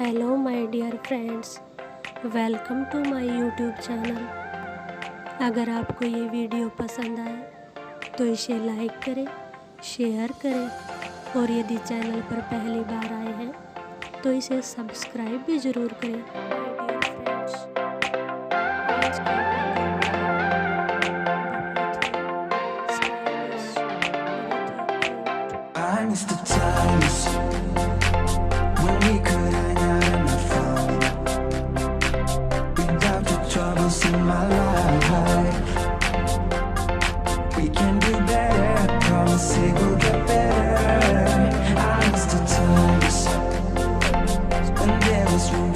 Hello my dear friends, welcome to my YouTube channel. अगर आपको ये वीडियो पसंद आए तो इसे लाइक करें, शेयर करें और यदि चैनल पर पहली बार आए हैं तो इसे सब्सक्राइब भी ज़रूर करें। I miss the times when we could hang out in the fun without the troubles in my life. We can do better, promise it will get better. I miss the times when there was room